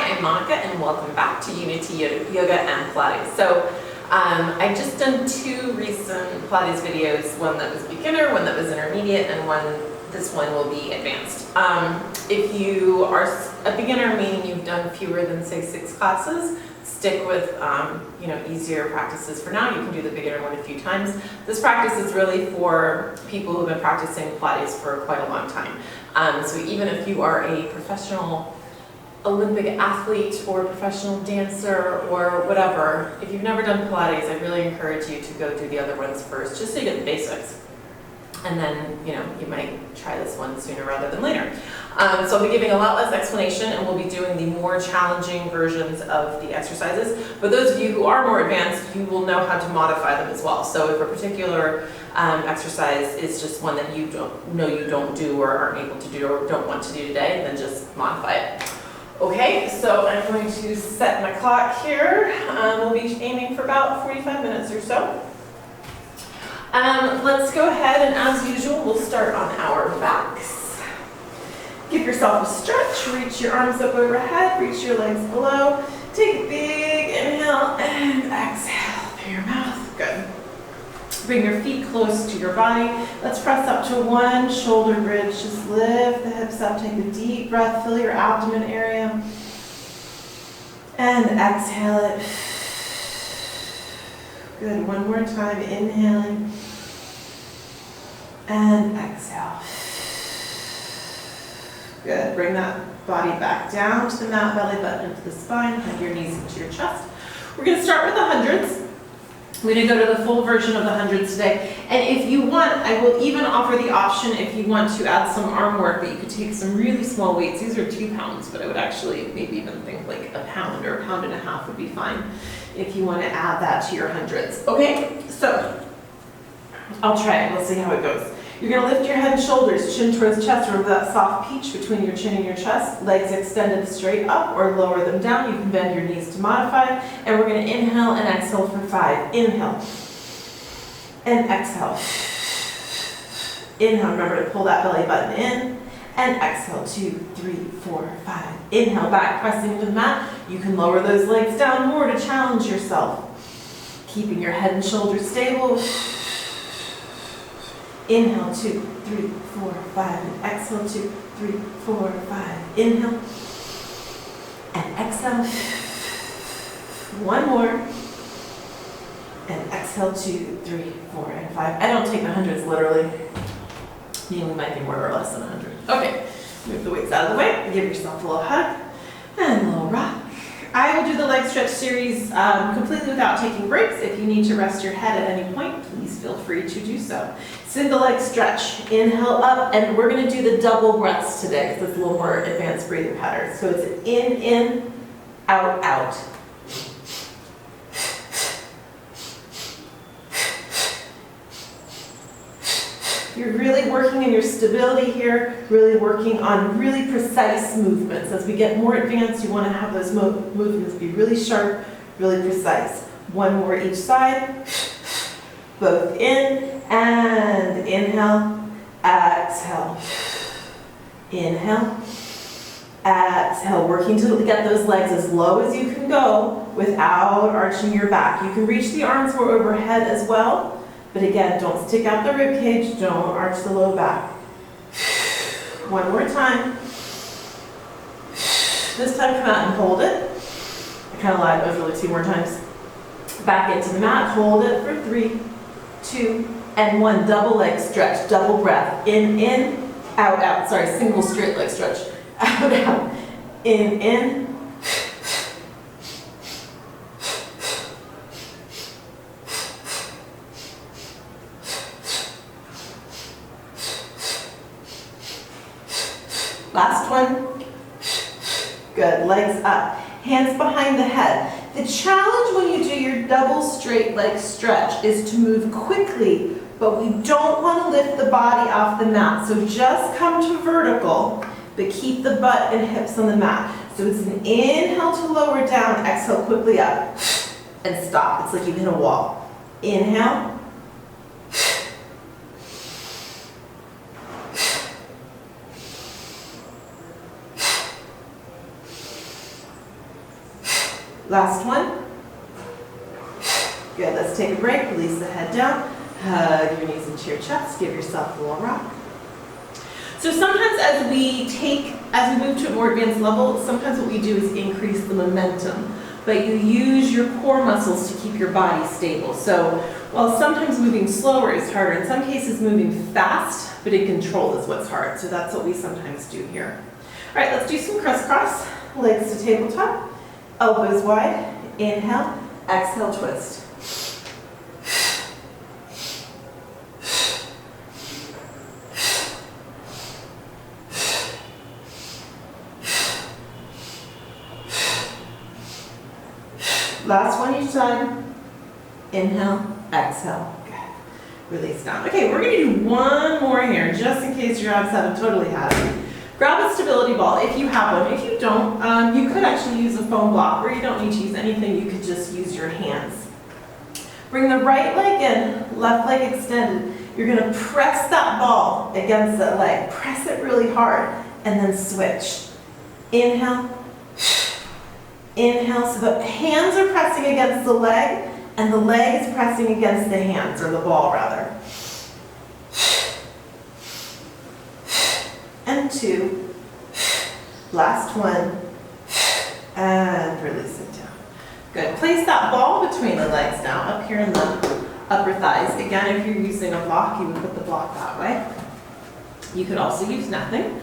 I'm Monica and welcome back to Unity Yoga and Pilates. So I've just done two recent Pilates videos, one that was beginner, one that was intermediate, and this one will be advanced. If you are a beginner, meaning you've done fewer than say 6 classes, stick with easier practices for now. You can do the beginner one a few times. This practice is really for people who have been practicing Pilates for quite a long time. So even if you are a professional Olympic athlete or professional dancer or whatever, if you've never done Pilates, I really encourage you to go do the other ones first, just so you get the basics. And then, you might try this one sooner rather than later. So I'll be giving a lot less explanation, and we'll be doing the more challenging versions of the exercises. But those of you who are more advanced, you will know how to modify them as well. So if a particular exercise is just one that you don't do or aren't able to do or don't want to do today, then just modify it. Okay, so I'm going to set my clock here. We'll be aiming for about 45 minutes or so. Let's go ahead and, as usual, we'll start on our backs. Give yourself a stretch, reach your arms up overhead, reach your legs below. Take a big inhale and exhale through your mouth. Good. Bring your feet close to your body. Let's press up to one shoulder bridge. Just lift the hips up, take a deep breath, fill your abdomen area. And exhale it. Good, one more time, inhaling. And exhale. Good, bring that body back down to the mat, belly button into the spine, hug your knees into your chest. We're gonna start with the hundreds. We're going to go to the full version of the hundreds today. And if you want, I will even offer the option if you want to add some arm work, but you could take some really small weights. These are 2 pounds, but I would actually maybe even think like a pound or a pound and a half would be fine if you want to add that to your hundreds. Okay, so I'll try it. We'll see how it goes. You're going to lift your head and shoulders, chin towards chest. Remember that soft peach between your chin and your chest. Legs extended straight up or lower them down. You can bend your knees to modify. And we're going to inhale and exhale for 5. Inhale and exhale. Inhale, remember to pull that belly button in. And exhale, 2, 3, 4, 5. Inhale, back pressing into the mat. You can lower those legs down more to challenge yourself. Keeping your head and shoulders stable. Inhale, 2, 3, 4, 5, and exhale, 2, 3, 4, 5. Inhale, and exhale. One more, and exhale, 2, 3, 4, and 5. I don't take the hundreds literally. You might be more or less than 100. Okay, move the weights out of the way, give yourself a little hug, and a little rock. I will do the leg stretch series completely without taking breaks. If you need to rest your head at any point, please feel free to do so. Single leg stretch, inhale up, and we're going to do the double breaths today because it's a little more advanced breathing pattern. So it's an in, out, out. You're really working on your stability here, really working on really precise movements. As we get more advanced, you want to have those movements be really sharp, really precise. One more each side. Both in and inhale, exhale. Inhale, exhale. Working to get those legs as low as you can go without arching your back. You can reach the arms more overhead as well. But again, don't stick out the rib cage, don't arch the low back. One more time. This time come out and hold it. I kind of lied, that was really 2 more times. Back into the mat, hold it for 3, 2, and 1. Double leg stretch, double breath. In, out, out. Sorry, single straight leg stretch. Out, out. In. Last one. Good, legs up. Hands behind the head. The challenge when you do your double straight leg stretch is to move quickly, but we don't want to lift the body off the mat. So just come to vertical, but keep the butt and hips on the mat. So it's an inhale to lower down, exhale quickly up, and stop. It's like you hit a wall. Inhale. Last one. Good, let's take a break, release the head down, hug your knees into your chest, give yourself a little rock. So sometimes as we move to a more advanced level, sometimes what we do is increase the momentum, but you use your core muscles to keep your body stable. So while sometimes moving slower is harder, in some cases moving fast, but in control is what's hard. So that's what we sometimes do here. All right, let's do some crisscross, legs to tabletop, elbows wide, inhale, exhale, twist. Last one each side. Inhale, exhale. Good. Release down. Okay, we're going to do one more here, just in case your abs haven't totally had it. Grab a stability ball if you have one. If you don't, you could actually use a foam block, or you don't need to use anything. You could just use your hands. Bring the right leg in, left leg extended. You're going to press that ball against that leg. Press it really hard, and then switch. Inhale. Inhale, so the hands are pressing against the leg, and the leg is pressing against the hands, or the ball rather. And two. Last one. And release it down. Good. Place that ball between the legs now, up here in the upper thighs. Again, if you're using a block, you would put the block that way. You could also use nothing.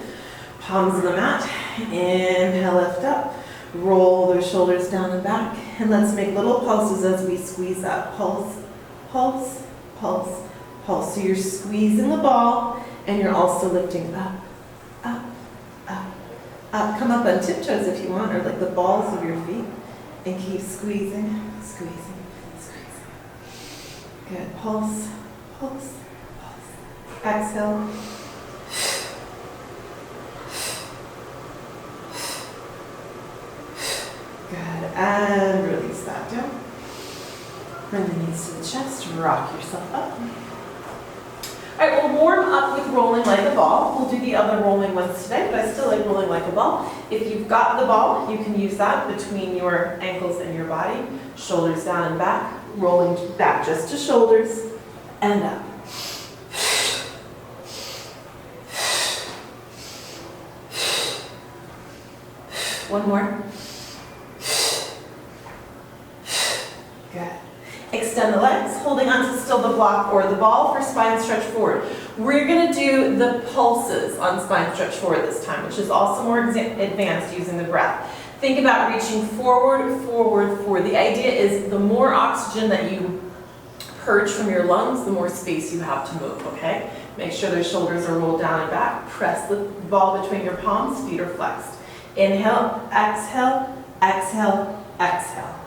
Palms in the mat. Inhale, lift up. Roll those shoulders down and back, and let's make little pulses as we squeeze up. Pulse, pulse, pulse, pulse. So you're squeezing the ball, and you're also lifting up, up, up, up. Come up on tiptoes if you want, or like the balls of your feet, and keep squeezing, squeezing, squeezing. Good. Pulse, pulse, pulse. Exhale. Good, and release that down. Bring the knees to the chest, rock yourself up. All right, we'll warm up with rolling like a ball. We'll do the other rolling ones today, but I still like rolling like a ball. If you've got the ball, you can use that between your ankles and your body. Shoulders down and back, rolling back just to shoulders, and up. One more. Good. Extend the legs, holding onto still the block or the ball for spine stretch forward. We're going to do the pulses on spine stretch forward this time, which is also more advanced using the breath. Think about reaching forward, forward, forward. The idea is the more oxygen that you purge from your lungs, the more space you have to move, okay? Make sure those shoulders are rolled down and back. Press the ball between your palms, feet are flexed. Inhale, exhale, exhale, exhale.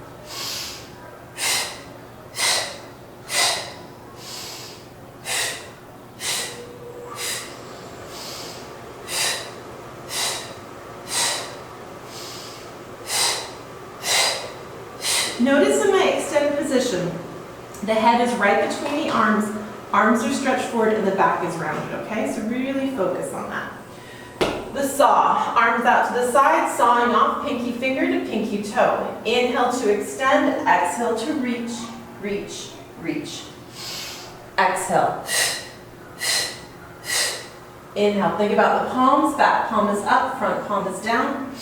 Notice in my extended position, the head is right between the arms are stretched forward, and the back is rounded, okay? So really focus on that. The saw, arms out to the side, sawing off pinky finger to pinky toe. Inhale to extend, exhale to reach, reach, reach. Exhale. Inhale, think about the palms, back palm is up, front palm is down.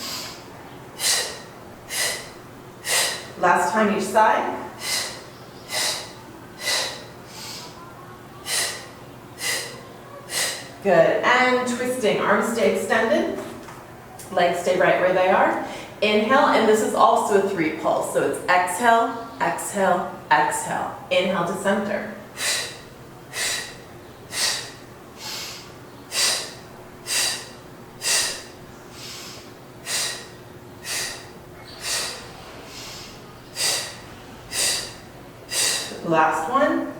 Last time each side. Good, and twisting, arms stay extended, legs stay right where they are. Inhale, and this is also a 3 pulse, so it's exhale, exhale, exhale. Inhale to center. Last one.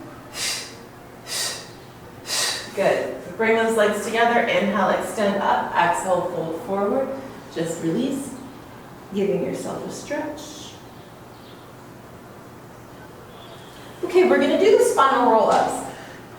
Good. Bring those legs together. Inhale, extend up. Exhale, fold forward. Just release. Giving yourself a stretch. Okay, we're going to do the spinal roll-ups.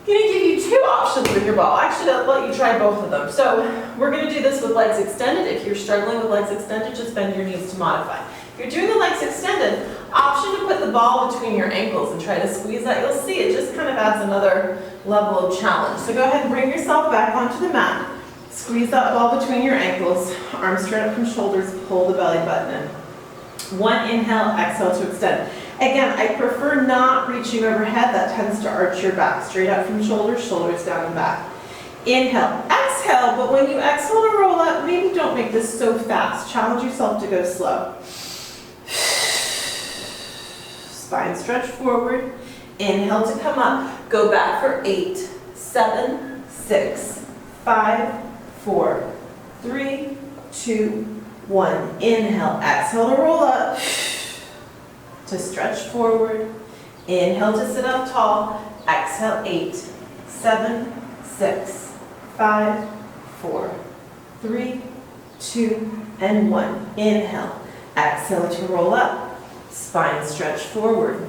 I'm going to give you 2 options with your ball. Actually, I'll let you try both of them. So we're going to do this with legs extended. If you're struggling with legs extended, just bend your knees to modify. If you're doing the legs extended, option to put the ball between your ankles and try to squeeze that. You'll see it just kind of adds another level of challenge. So go ahead and bring yourself back onto the mat. Squeeze that ball between your ankles, arms straight up from shoulders, pull the belly button in. One inhale, exhale to extend. Again, I prefer not reaching overhead. That tends to arch your back. Straight up from shoulders, shoulders down and back. Inhale, exhale, but when you exhale to roll up, maybe don't make this so fast. Challenge yourself to go slow. Spine stretch forward. Inhale to come up. Go back for 8, 7, 6, 5, 4, 3, 2, 1. Inhale, exhale to roll up. To stretch forward. Inhale to sit up tall. Exhale, 8, 7, 6, 5, 4, 3, 2, and 1. Inhale, exhale to roll up. Spine stretch forward.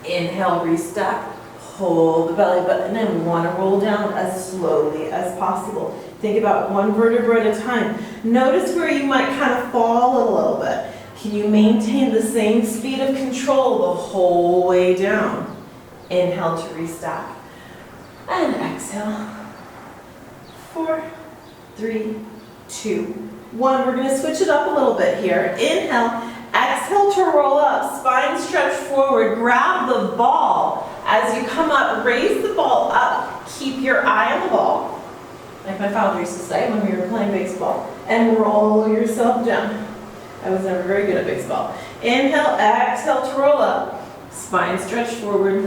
Inhale, restack. Pull the belly button in. We want to roll down as slowly as possible. Think about one vertebra at a time. Notice where you might kind of fall a little bit. Can you maintain the same speed of control the whole way down? Inhale to restack. And exhale. 4, 3, 2, 1. We're going to switch it up a little bit here. Inhale, exhale to roll up. Spine stretch forward. Grab the ball. As you come up, raise the ball up. Keep your eye on the ball, like my father used to say when we were playing baseball. And roll yourself down. I was never very good at baseball. Inhale, exhale to roll up. Spine stretch forward.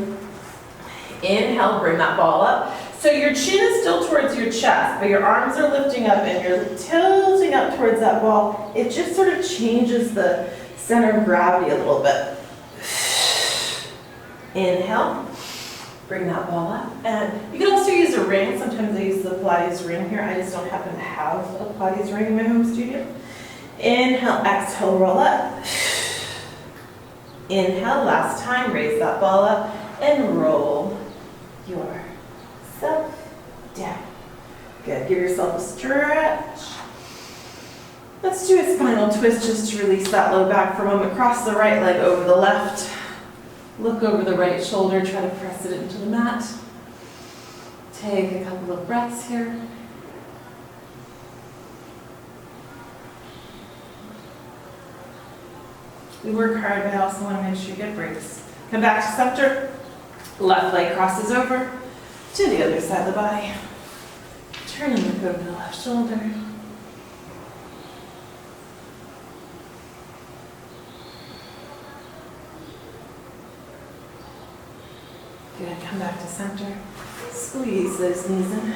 Inhale, bring that ball up. So your chin is still towards your chest, but your arms are lifting up and you're tilting up towards that ball. It just sort of changes the center of gravity a little bit. Inhale, bring that ball up. And you can also use a ring. Sometimes I use the Pilates ring here. I just don't happen to have a Pilates ring in my home studio. Inhale, exhale, roll up. Inhale, last time, raise that ball up and roll yourself down. Good, give yourself a stretch. Let's do a spinal twist just to release that low back for a moment. Cross the right leg over the left. Look over the right shoulder, try to press it into the mat. Take a couple of breaths here. We work hard, but I also want to make sure you get breaks. Come back to center. Left leg crosses over to the other side of the body. Turn and look over the left shoulder. Good, come back to center. Squeeze those knees in.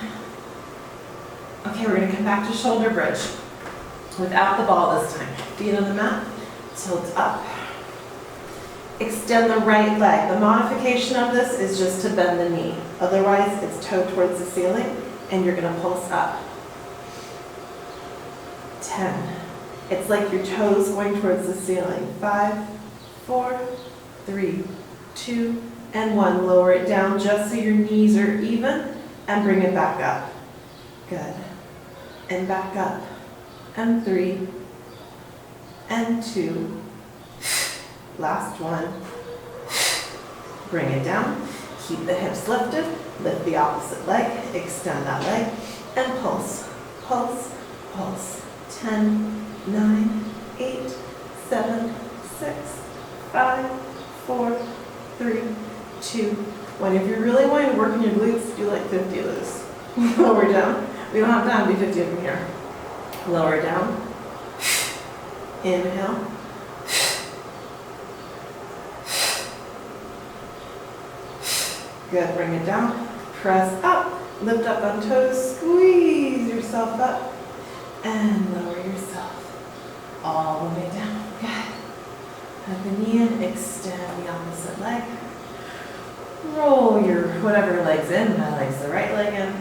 Okay, we're going to come back to shoulder bridge without the ball this time. Feet on the mat. Tilt up. Extend the right leg. The modification of this is just to bend the knee. Otherwise, it's toe towards the ceiling, and you're going to pulse up. 10. It's like your toes going towards the ceiling. 5, 4, 3, 2, and 1. Lower it down just so your knees are even, and bring it back up. Good. And back up. And 3. And 2. Last one. Bring it down. Keep the hips lifted. Lift the opposite leg. Extend that leg. And pulse. Pulse. Pulse. 10, 9, 8, 7, 6, 5, 4, 3, 2, 1. If you're really wanting to work on your glutes, do like 50 of those. Lower down. We don't have time to do 50 of them here. Lower down. Inhale. Good, bring it down. Press up. Lift up on toes. Squeeze yourself up. And lower yourself all the way down. Good. Put the knee in. Extend the opposite leg. Roll your whatever leg's in. My leg's the right leg in.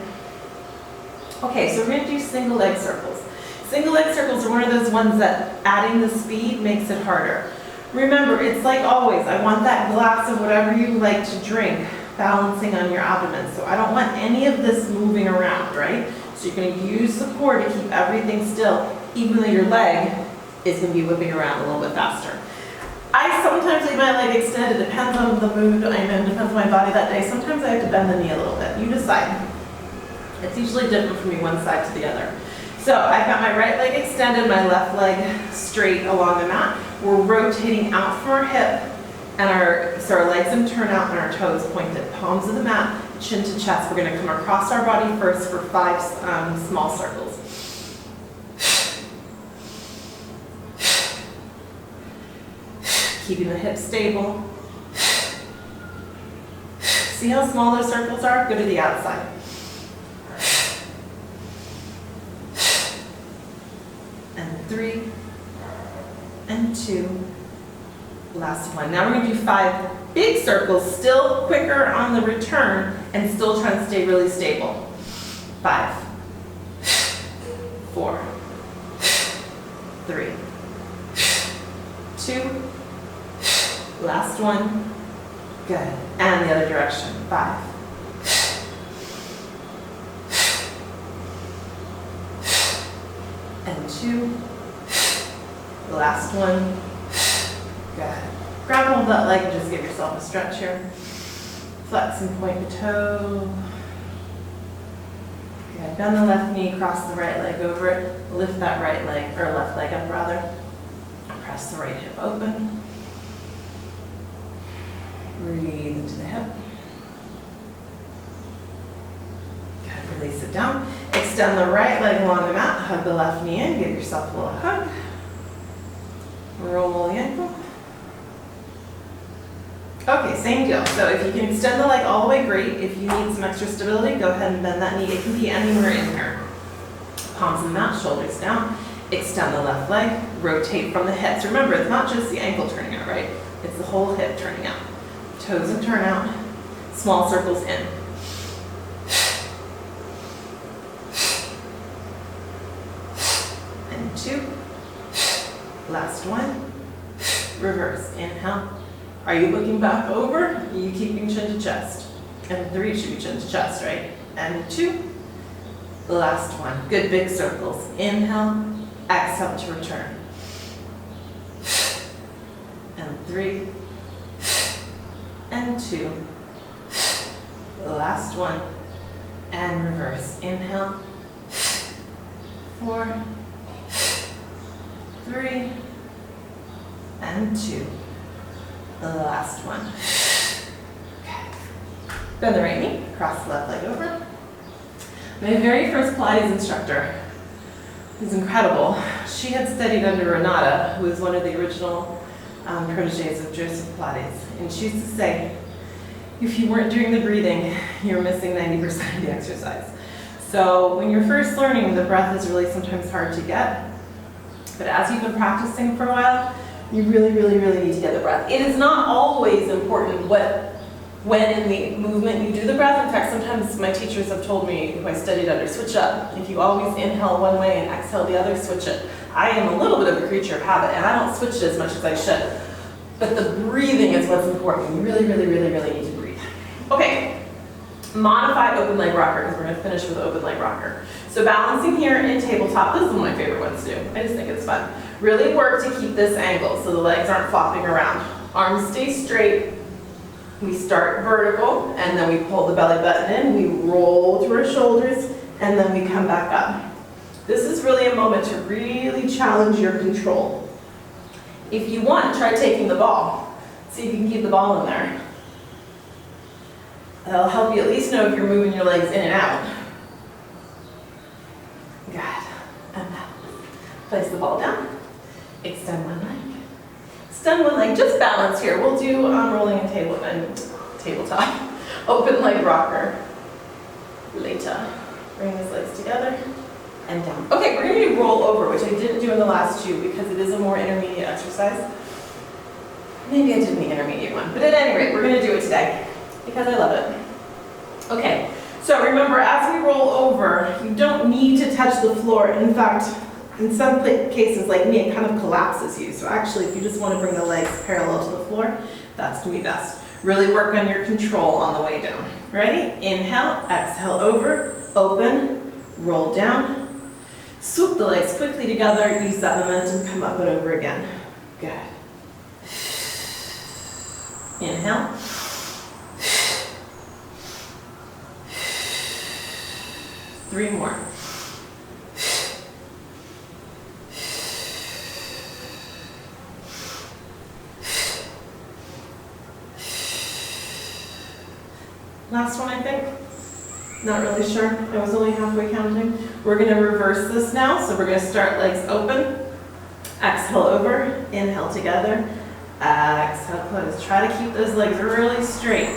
Okay, so we're going to do single leg circles. Single leg circles are one of those ones that adding the speed makes it harder. Remember, it's like always, I want that glass of whatever you like to drink balancing on your abdomen. So I don't want any of this moving around, right? So you're going to use the core to keep everything still, even though your leg is going to be whipping around a little bit faster. I sometimes leave my leg extended. It depends on the mood I'm in, depends on my body that day. Sometimes I have to bend the knee a little bit. You decide. It's usually different for me one side to the other. So I've got my right leg extended, my left leg straight along the mat. We're rotating out from our hip, and so our legs and turn out and our toes pointed. Palms of the mat, chin to chest. We're going to come across our body first for 5 small circles. Keeping the hips stable. See how small those circles are? Go to the outside. And 3, and 2, last one. Now we're going to do 5 big circles, still quicker on the return, and still trying to stay really stable. 5, 4, 3, 2, last one. Good. And the other direction. 5. And 2. Last one. Good. Grab hold of that leg and just give yourself a stretch here. Flex and point the toe. Good. Bend the left knee, cross the right leg over it. Lift that right leg, or left leg up rather. Press the right hip open. Breathe into the hip. Good. Release it down. Extend the right leg along the mat. Hug the left knee in. Give yourself a little hug. Roll the ankle. Okay, same deal. So if you can extend the leg all the way, great. If you need some extra stability, go ahead and bend that knee. It can be anywhere in here. Palms on the mat, shoulders down. Extend the left leg. Rotate from the hips. Remember, it's not just the ankle turning out, right? It's the whole hip turning out. Toes and turn out. Small circles in. And 2. Last one. Reverse. Inhale. Are you looking back over? Are you keeping chin to chest? And 3 should be chin to chest, right? And 2. Last one. Good big circles. Inhale. Exhale to return. And 3. And 2. Last one. And reverse. Inhale. 4. 3. And 2. The last one. Okay. Bend the right knee, cross the left leg over. My very first Pilates instructor is incredible. She had studied under Renata, who was one of the original proteges of Joseph Pilates. And she used to say, if you weren't doing the breathing, you're missing 90% of the exercise. So when you're first learning, the breath is really sometimes hard to get. But as you've been practicing for a while, you really, really, really need to get the breath. It is not always important when in the movement you do the breath. In fact, sometimes my teachers have told me, who I studied under, switch up. If you always inhale one way and exhale the other, switch it. I am a little bit of a creature of habit, and I don't switch it as much as I should. But the breathing is what's important. You really, really, really, really need to breathe. Okay, modified open leg rocker, because we're going to finish with open leg rocker. So balancing here in tabletop, this is one of my favorite ones to do. I just think it's fun. Really work to keep this angle so the legs aren't flopping around. Arms stay straight. We start vertical, and then we pull the belly button in. We roll through our shoulders, and then we come back up. This is really a moment to really challenge your control. If you want, try taking the ball. See if you can keep the ball in there. That'll help you at least know if you're moving your legs in and out. Good. And back. Place the ball down. Extend one leg. Extend one leg. Just balance here. We'll do rolling and tabletop. Open leg rocker. Later. Bring these legs together and down. Okay, we're going to do roll over, which I didn't do in the last 2 because it is a more intermediate exercise. Maybe I did the intermediate one, but at any rate, we're going to do it today because I love it. Okay, so remember, as we roll over, you don't need to touch the floor. In fact, in some cases, like me, it kind of collapses you. So actually, if you just want to bring the legs parallel to the floor, that's going to be best. Really work on your control on the way down. Ready? Inhale, exhale over, open, roll down. Swoop the legs quickly together, use that momentum, come up and over again. Good. Inhale. Three more. Last one, I think. Not really sure. I was only halfway counting. We're going to reverse this now. So we're going to start legs open. Exhale over. Inhale together. Exhale, close. Try to keep those legs really straight.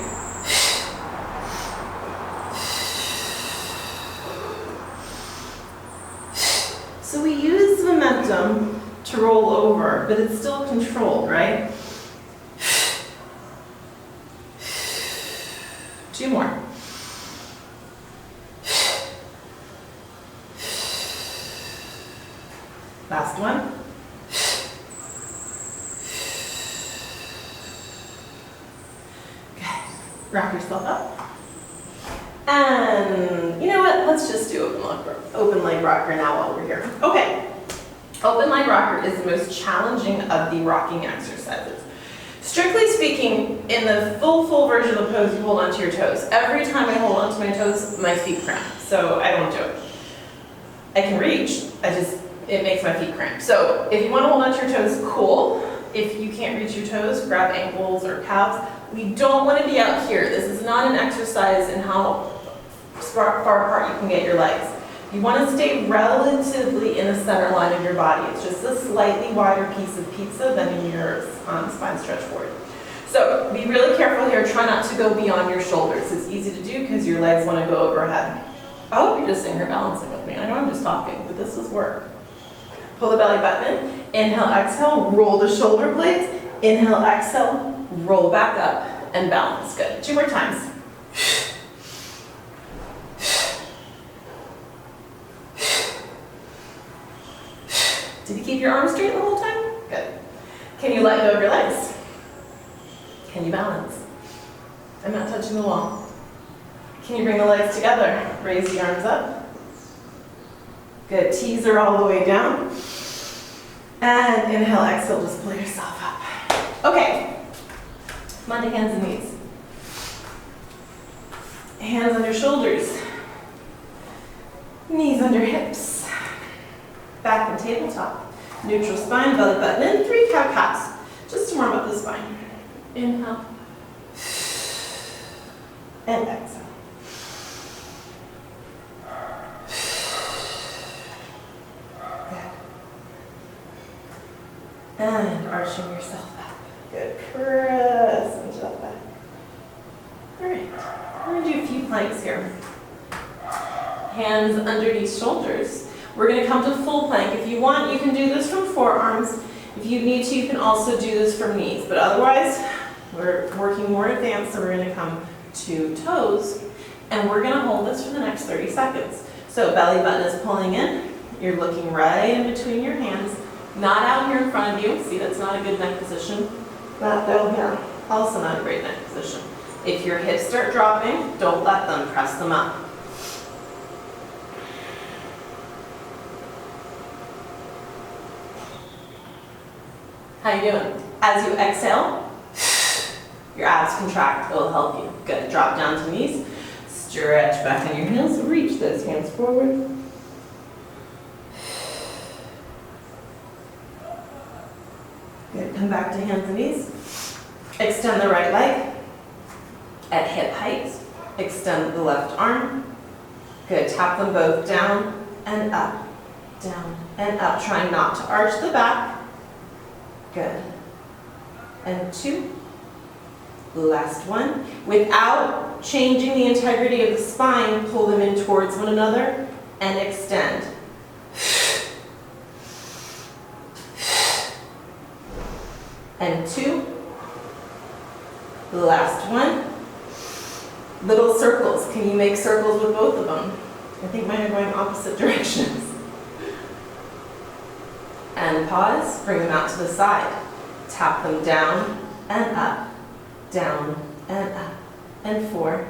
So we use momentum to roll over, but it's still controlled, right? Two more. Last one. Good. Rock yourself up. And you know what? Let's just do open leg rocker now while we're here. Okay. Open leg rocker is the most challenging of the rocking exercises. Strictly speaking, in the full version of the pose, you hold onto your toes. Every time I hold onto my toes, my feet cramp. So I don't do it. I can reach, it makes my feet cramp. So if you want to hold onto your toes, cool. If you can't reach your toes, grab ankles or calves. We don't want to be out here. This is not an exercise in how far apart you can get your legs. You want to stay relatively in the center line of your body. It's just a slightly wider piece of pizza than in your spine stretch forward. So be really careful here. Try not to go beyond your shoulders. It's easy to do because your legs want to go overhead. I hope you're just sitting here balancing with me. I know I'm just talking, but this is work. Pull the belly button in. Inhale, exhale, roll the shoulder blades. Inhale, exhale, roll back up and balance. Good. Two more times. Did you keep your arms straight the whole time? Good. Can you let go of your legs? Can you balance? I'm not touching the wall. Can you bring the legs together? Raise the arms up. Good. Teaser all the way down. And inhale, exhale, just pull yourself up. Okay. Come on to hands and knees. Hands under shoulders. Knees under hips. Back and tabletop. Neutral spine, belly button in. 3 cow-cows. Just to warm up the spine. Inhale. And exhale. Good. And arching yourself up. Good. Press into that back. All right. We're going to do a few planks here. Hands underneath shoulders. We're going to come to full plank. If you want, you can do this from forearms. If you need to, you can also do this from knees. But otherwise, we're working more advanced, so we're going to come to toes. And we're going to hold this for the next 30 seconds. So belly button is pulling in. You're looking right in between your hands. Not out here in front of you. See, that's not a good neck position. Not down here. Also not a great neck position. If your hips start dropping, don't let them. Press them up. How you doing? As you exhale, your abs contract. It will help you. Good. Drop down to knees. Stretch back on your heels. Reach those hands forward. Good. Come back to hands and knees. Extend the right leg at hip height. Extend the left arm. Good. Tap them both down and up. Down and up. Trying not to arch the back. Good. And 2. Last one. Without changing the integrity of the spine, pull them in towards one another and extend. And 2. Last one. Little circles. Can you make circles with both of them? I think mine are going opposite directions. And pause, bring them out to the side. Tap them down and up, down and up. And 4,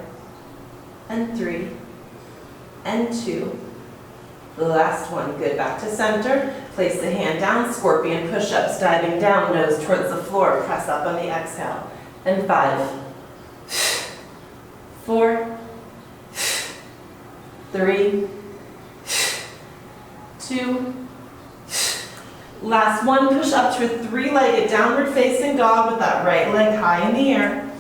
and 3, and 2. Last one, good, back to center. Place the hand down, scorpion push-ups, diving down, nose towards the floor, press up on the exhale. And 5, 4, 3, 2, last one, push up to a three-legged downward facing dog with that right leg high in the air.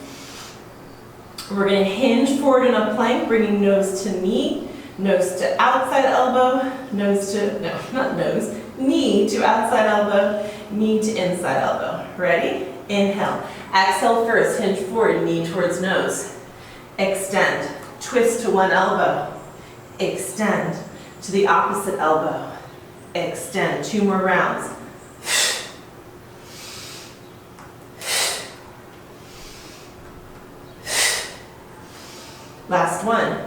We're going to hinge forward in a plank, bringing nose to knee, nose to outside elbow, nose to, no, not nose, knee to outside elbow, knee to inside elbow. Ready? Inhale. Exhale first, hinge forward, knee towards nose. Extend, twist to one elbow. Extend to the opposite elbow. Extend, 2 more rounds. Last one.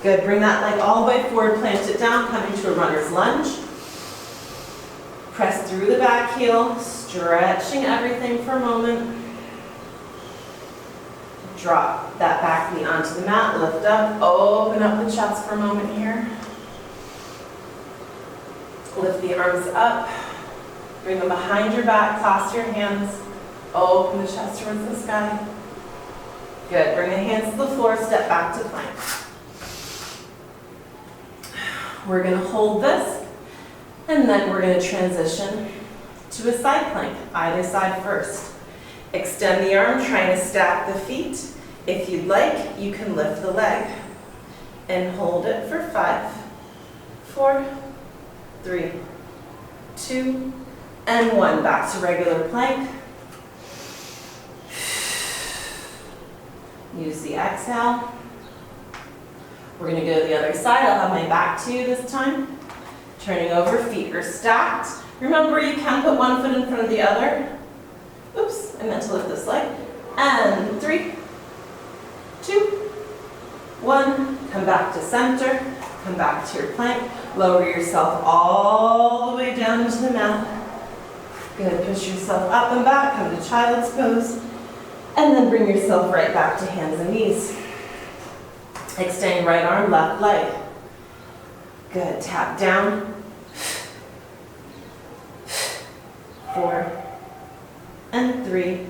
Good, bring that leg all the way forward, plant it down, come into a runner's lunge. Press through the back heel, stretching everything for a moment. Drop that back knee onto the mat, lift up, open up the chest for a moment here. Lift the arms up, bring them behind your back, clasp your hands, open the chest towards the sky. Good, bring the hands to the floor, step back to plank. We're going to hold this, and then we're going to transition to a side plank, either side first. Extend the arm, trying to stack the feet. If you'd like, you can lift the leg and hold it for 5, 4, 3, 2, and 1. Back to regular plank. Use the exhale. We're going to go to the other side. I'll have my back to you this time. Turning over, feet are stacked. Remember, you can put one foot in front of the other. Oops, I meant to lift this leg. And 3, 2, 1. Come back to center. Come back to your plank. Lower yourself all the way down into the mat. Good, push yourself up and back. Come to child's pose. And then bring yourself right back to hands and knees. Extend right arm, left leg. Good, tap down. 4, and 3,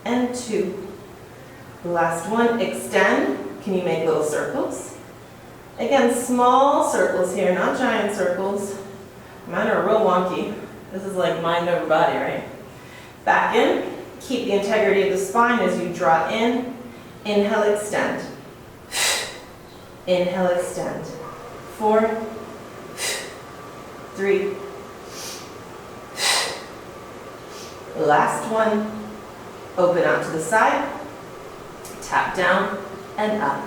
and 2. Last one, extend. Can you make little circles? Again, small circles here, not giant circles. Mine are real wonky. This is like mind over body, right? Back in. Keep the integrity of the spine as you draw in. Inhale, extend. Inhale, extend. 4, 3. Last one. Open out to the side. Tap down and up.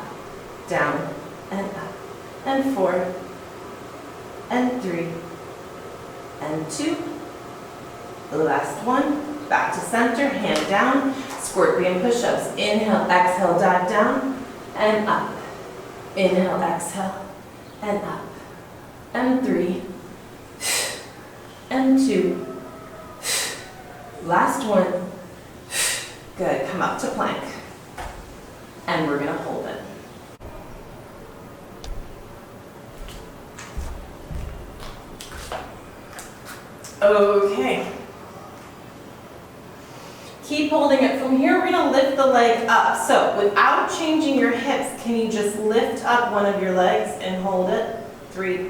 Down and up. And 4. And 3. And 2. The last one. Back to center. Hand down. Scorpion push-ups. Inhale, exhale, dive down and up. Inhale, exhale, and up. And 3. And 2. Last one. Good, come up to plank. And we're gonna hold it. Okay. Keep holding it. From here, we're gonna lift the leg up. So without changing your hips, can you just lift up one of your legs and hold it? 3,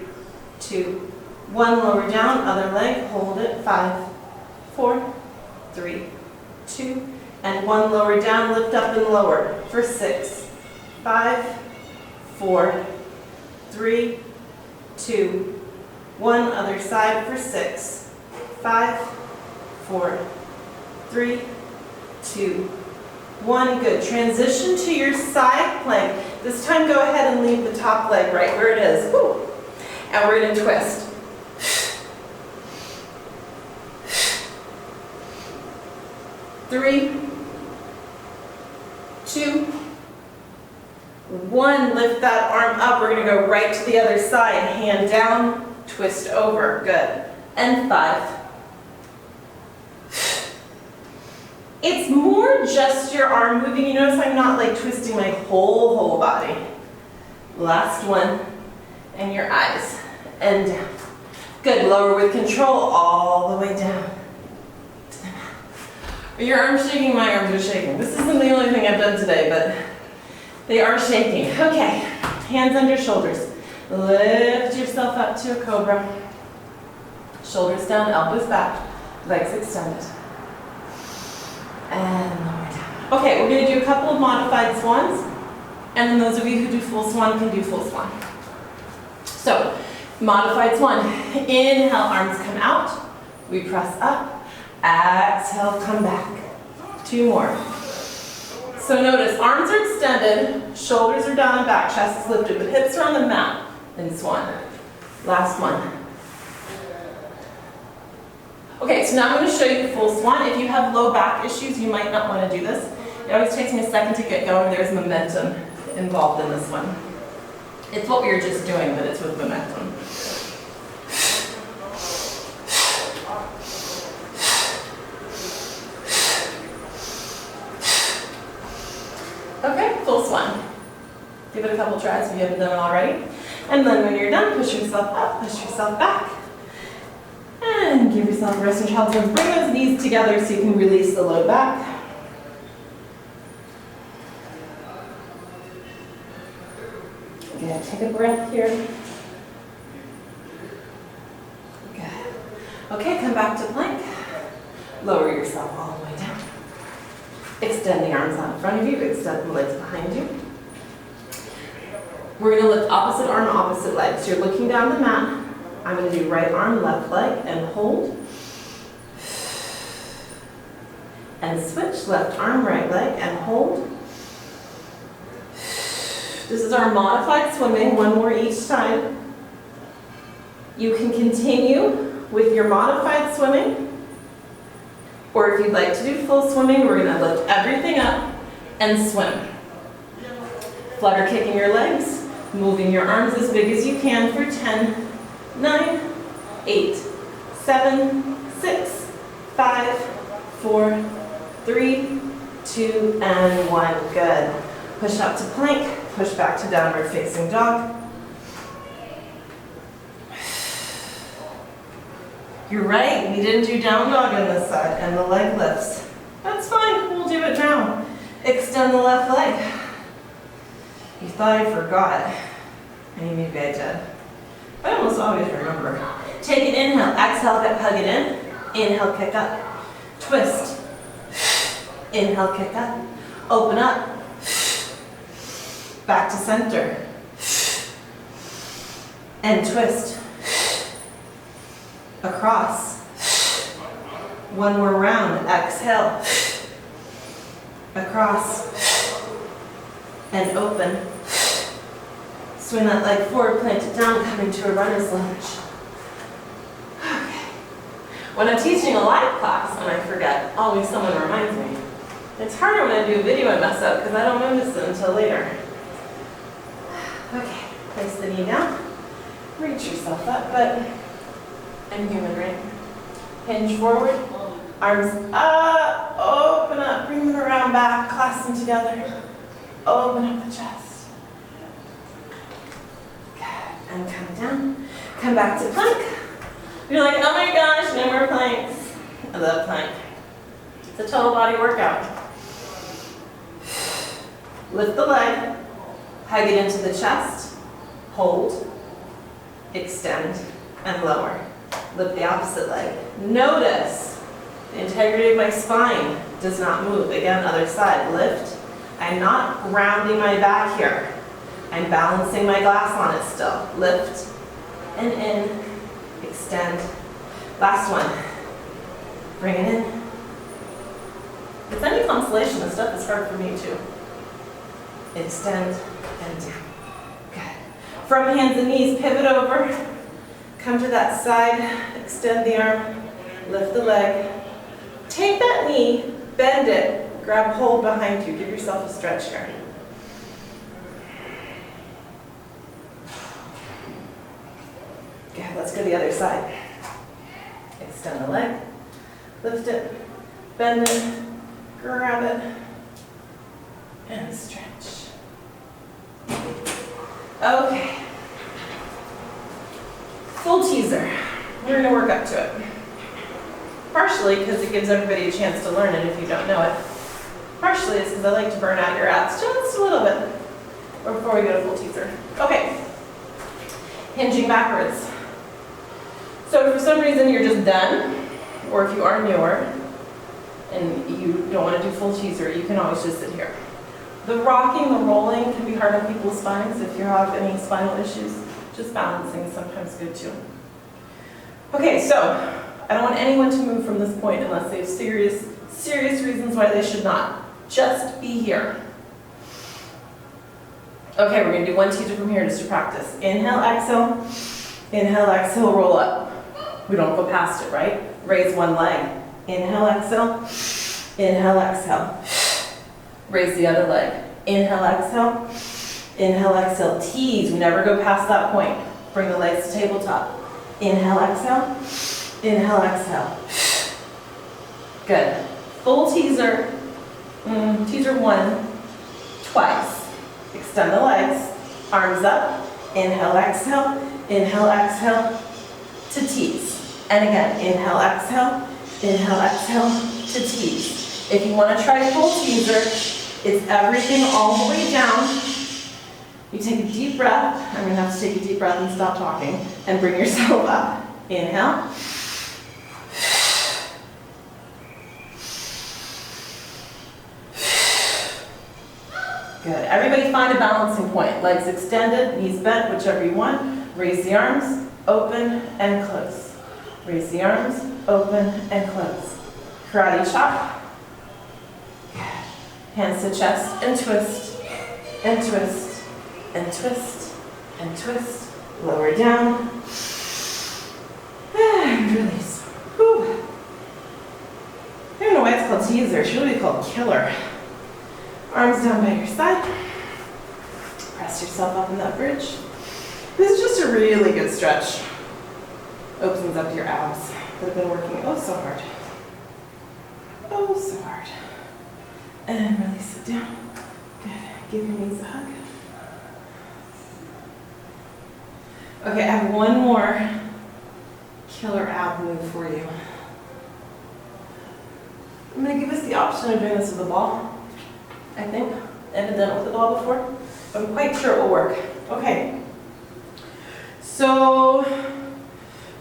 2, 1, lower down, other leg, hold it. 5, 4, 3, 2, and 1, lower down, lift up and lower for 6, 5, 4, 3, 2, 1, other side for 6, 5, 4, 3, 2, 1. Good. Transition to your side plank. This time go ahead and leave the top leg right where it is. Woo. And we're going to twist. Three, 2, 1. Lift that arm up. We're going to go right to the other side. Hand down, twist over. Good. And 5. It's more just your arm moving. You notice I'm not like twisting my whole body. Last one. And your eyes. And down. Good. Lower with control all the way down. Are your arms shaking? My arms are shaking. This isn't the only thing I've done today, but they are shaking. Okay. Hands under shoulders. Lift yourself up to a cobra. Shoulders down, elbows back, legs extended. And lower down. Okay, we're going to do a couple of modified swans. And then those of you who do full swan can do full swan. So, modified swan. Inhale, arms come out. We press up. Exhale, come back. 2 more. So notice, arms are extended, shoulders are down and back, chest is lifted, but hips are on the mat in swan. Last one. Okay, so now I'm going to show you full swan. If you have low back issues, you might not want to do this. It always takes me a second to get going. There's momentum involved in this one. It's what we were just doing, but it's with momentum. Okay, full swan. Give it a couple tries if you haven't done it already. And then when you're done, push yourself up, push yourself back. And give yourself a rest in child's pose. Bring those knees together so you can release the low back. Good. Take a breath here. Good. Okay, come back to plank. Lower yourself all the way down. Extend the arms out in front of you, extend the legs behind you. We're going to lift opposite arm, opposite leg. So you're looking down the mat. I'm going to do right arm, left leg, and hold. And switch, left arm, right leg, and hold. This is our modified swimming, 1 more each time. You can continue with your modified swimming, or if you'd like to do full swimming, we're going to lift everything up and swim. Flutter kicking your legs, moving your arms as big as you can for 10, 9, 8, 7, 6, 5, 4, 3, 2, and 1. Good. Push up to plank, push back to downward facing dog. You're right, we didn't do down dog on this side, and the leg lifts. That's fine, we'll do it now. Extend the left leg. You thought I forgot. Maybe I did. I almost always remember. Take an inhale, exhale, hug it in. Inhale, kick up. Twist. Inhale, kick up. Open up. Back to center. And twist. Across. 1 more round. Exhale. Across. And open. Swing that leg forward, plant it down, coming to a runner's lunge. Okay. When I'm teaching a live class and I forget, always someone reminds me. It's harder when I do a video and mess up because I don't notice it until later. Okay, place the knee down. Reach yourself up, but I'm human, right? Hinge forward, arms up, open up, bring them around back, clasp them together. Open up the chest. And come down, come back to plank. You're like, oh my gosh, no more planks. I love plank. It's a total body workout. Lift the leg, hug it into the chest, hold, extend, and lower. Lift the opposite leg. Notice the integrity of my spine does not move. Again, other side, lift. I'm not grounding my back here. I'm balancing my glass on it still. Lift and in, extend. Last one. Bring it in. If any consolation, this stuff is hard for me too. Extend and down. Good. From hands and knees, pivot over. Come to that side, extend the arm, lift the leg. Take that knee, bend it, grab hold behind you. Give yourself a stretch here. Okay, let's go the other side. Extend the leg, lift it, bend it, grab it, and stretch. Okay. Full teaser. We're gonna work up to it. Partially because it gives everybody a chance to learn it if you don't know it. Partially is because I like to burn out your abs just a little bit before we go to full teaser. Okay. Hinging backwards. So if for some reason you're just done, or if you are newer and you don't want to do full teaser, you can always just sit here. The rocking, the rolling can be hard on people's spines. If you have any spinal issues, just balancing is sometimes good too. Okay, so I don't want anyone to move from this point unless they have serious reasons why they should not. Just be here. Okay, we're gonna do one teaser from here just to practice. Inhale, exhale, roll up. We don't go past it, right? Raise one leg. Inhale, exhale, raise the other leg. Inhale, exhale, tease. We never go past that point. Bring the legs to tabletop. Inhale, exhale. Good. Full teaser. Teaser one, twice. Extend the legs, arms up. Inhale, exhale, to tease. And again, inhale, exhale, to tease. If you want to try full teaser, it's everything all the way down. You take a deep breath. I'm going to have to take a deep breath and stop talking. And bring yourself up. Inhale. Good. Everybody find a balancing point. Legs extended, knees bent, whichever you want. Raise the arms, open and close. Raise the arms, open and close. Karate chop. Hands to chest and twist, and twist, and twist, and twist. Lower down. And release. Whew. I don't know why it's called teaser. It should really be called killer. Arms down by your side. Press yourself up in that bridge. This is just a really good stretch. Opens up your abs that have been working oh so hard. Oh so hard. And release it down. Good. Give your knees a hug. Okay, I have one more killer ab move for you. I'm going to give us the option of doing this with a ball. I think. I haven't done it with the ball before, but I'm quite sure it will work. Okay. So,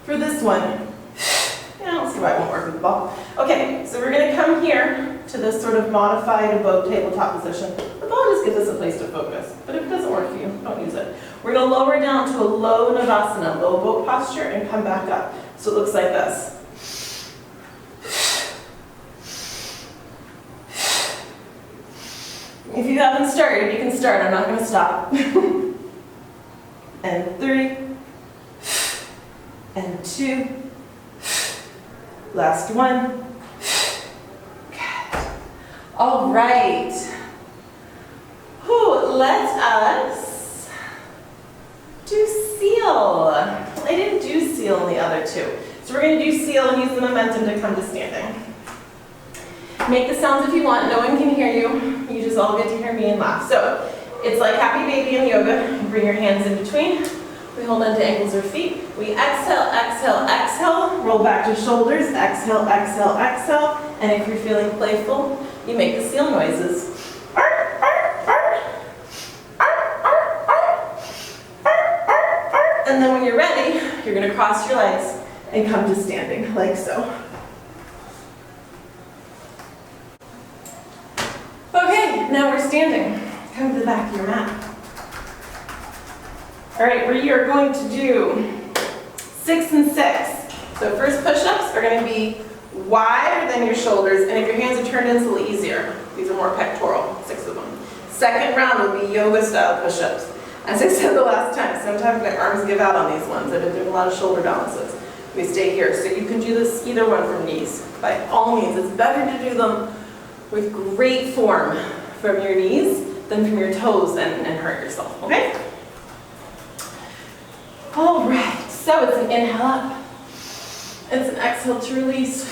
for this one, let's see why it won't work with the ball. Okay, so we're going to come here to this sort of modified above tabletop position. The ball just gives us a place to focus, but if it doesn't work for you, don't use it. We're going to lower down to a low Navasana, low boat posture, and come back up. So it looks like this. If you haven't started, you can start. I'm not going to stop. And 3. And 2. Last one. Good. All right. Let us do seal. I didn't do seal in the other two. So we're going to do seal and use the momentum to come to standing. Make the sounds if you want. No one can hear you. You just all get to hear me and laugh. So it's like happy baby in yoga. You bring your hands in between. We hold onto ankles or feet. We exhale, exhale, exhale. Roll back to shoulders. Exhale, exhale, exhale. And if you're feeling playful, you make the seal noises. And then when you're ready, you're going to cross your legs and come to standing, like so. Okay, now we're standing. Come to the back of your mat. All right, we are going to do 6 and 6. So first push-ups are going to be wider than your shoulders, and if your hands are turned in, it's a little easier. These are more pectoral, 6 of them. Second round will be yoga-style push-ups. As I said the last time, sometimes my arms give out on these ones. I've been doing a lot of shoulder balances. We stay here. So you can do this either one from knees. By all means, it's better to do them with great form from your knees than from your toes and hurt yourself, okay? All right, so it's an inhale up. It's an exhale to release.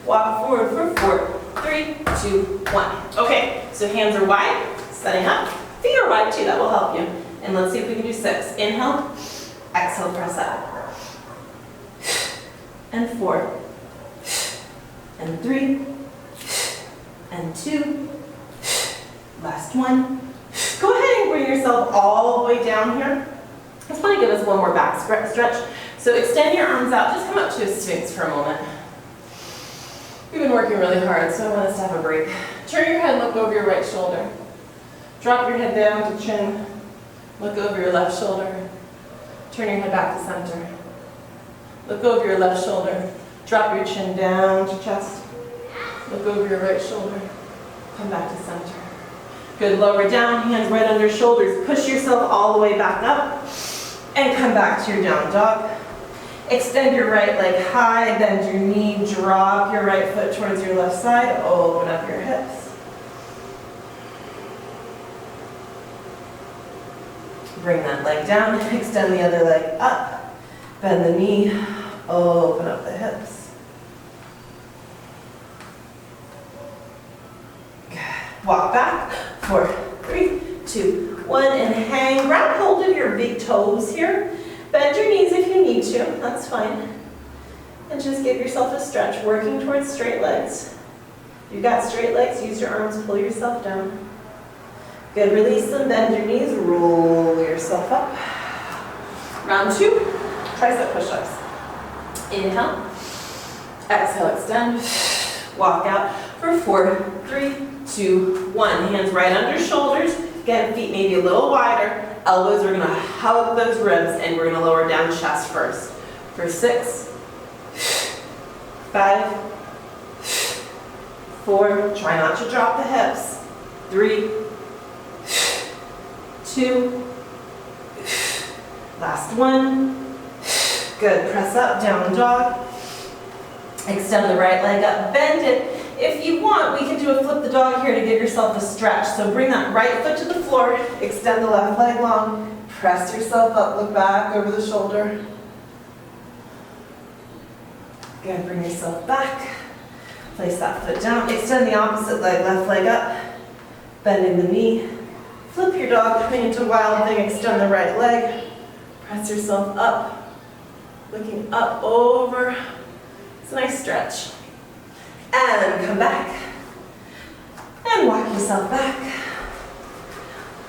Walk forward for 4, 3, 2, 1. Okay, so hands are wide, setting up. Feet are wide too, that will help you. And let's see if we can do 6. Inhale, exhale, press up. And 4, and 3, and 2, last one. Go ahead and bring yourself all the way down here. I just want to give us one more back stretch. So extend your arms out, just come up to a sphinx for a moment. We've been working really hard, so I want us to have a break. Turn your head, look over your right shoulder. Drop your head down to chin. Look over your left shoulder. Turn your head back to center. Look over your left shoulder. Drop your chin down to chest. Look over your right shoulder. Come back to center. Good, lower down, hands right under shoulders. Push yourself all the way back up. And come back to your down dog. Extend your right leg high, bend your knee, drop your right foot towards your left side, open up your hips. Bring that leg down, extend the other leg up, bend the knee, open up the hips. Good. Walk back, 4, 3, 2, 1, and hang. Grab hold of your big toes here. Bend your knees if you need to, that's fine. And just give yourself a stretch, working towards straight legs. You've got straight legs, use your arms, pull yourself down. Good, release them, bend your knees, roll yourself up. Round 2, tricep push-ups. Inhale, exhale, extend. Walk out for 4, 3, 2, 1. Hands right under shoulders. Again, feet maybe a little wider. Elbows are going to hug those ribs, and we're going to lower down chest first. For 6, 5, 4, try not to drop the hips. 3, 2, last one. Good, press up, down dog. Extend the right leg up, bend it. If you want, we can do a flip the dog here to give yourself a stretch. So bring that right foot to the floor, extend the left leg long, press yourself up, look back over the shoulder. Good, bring yourself back. Place that foot down, extend the opposite leg, left leg up, bending the knee. Flip your dog, coming into wild thing, extend the right leg. Press yourself up, looking up, over. It's a nice stretch. And come back. And walk yourself back.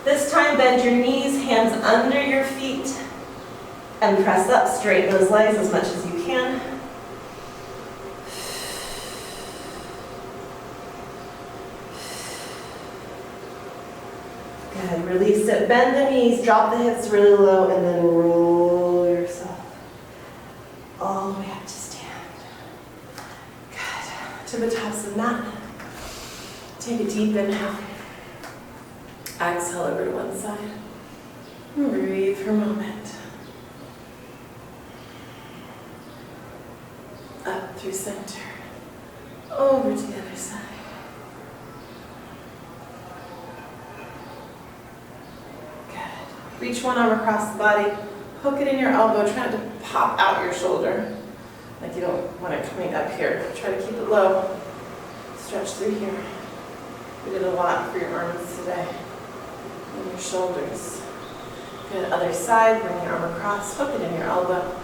This time bend your knees, hands under your feet, and press up. Straighten those legs as much as you can. Good, release it. Bend the knees, drop the hips really low, and then roll yourself all the way up to stand. To the tops of the mat. Take a deep inhale. Exhale over to one side. Breathe for a moment. Up through center. Over to the other side. Good. Reach one arm across the body. Hook it in your elbow. Try not to pop out your shoulder. Like you don't want it coming up here. Try to keep it low. Stretch through here. We did a lot for your arms today. And your shoulders. Good, other side, bring your arm across, hook it in your elbow.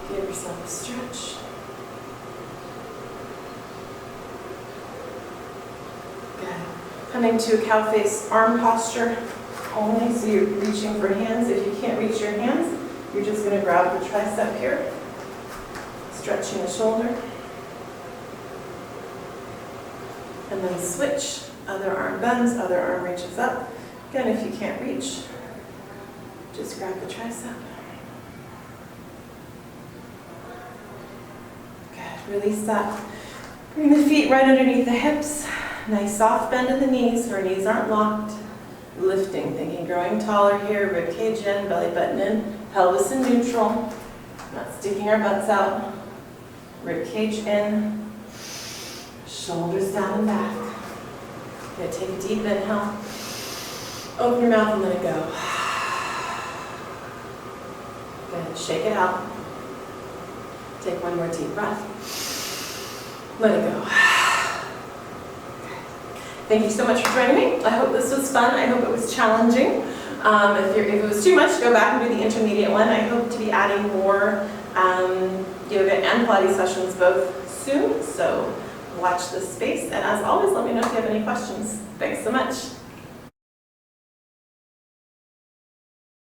Give yourself a stretch. Good. Coming to a cow face arm posture only, so you're reaching for hands. If you can't reach your hands, you're just going to grab the tricep here. Stretching the shoulder. And then switch. Other arm bends, other arm reaches up. Again, if you can't reach, just grab the tricep. Good. Release that. Bring the feet right underneath the hips. Nice soft bend of the knees. Our knees aren't locked. Lifting, thinking growing taller here. Rib cage in, belly button in. Pelvis in neutral. Not sticking our butts out. Rib cage in, shoulders down and back. Good, take a deep inhale. Open your mouth and let it go. Good, shake it out. Take one more deep breath. Let it go. Thank you so much for joining me. I hope this was fun. I hope it was challenging. If it was too much, go back and do the intermediate one. I hope to be adding more yoga and Pilates sessions both soon, so watch this space. And as always, let me know if you have any questions. Thanks so much.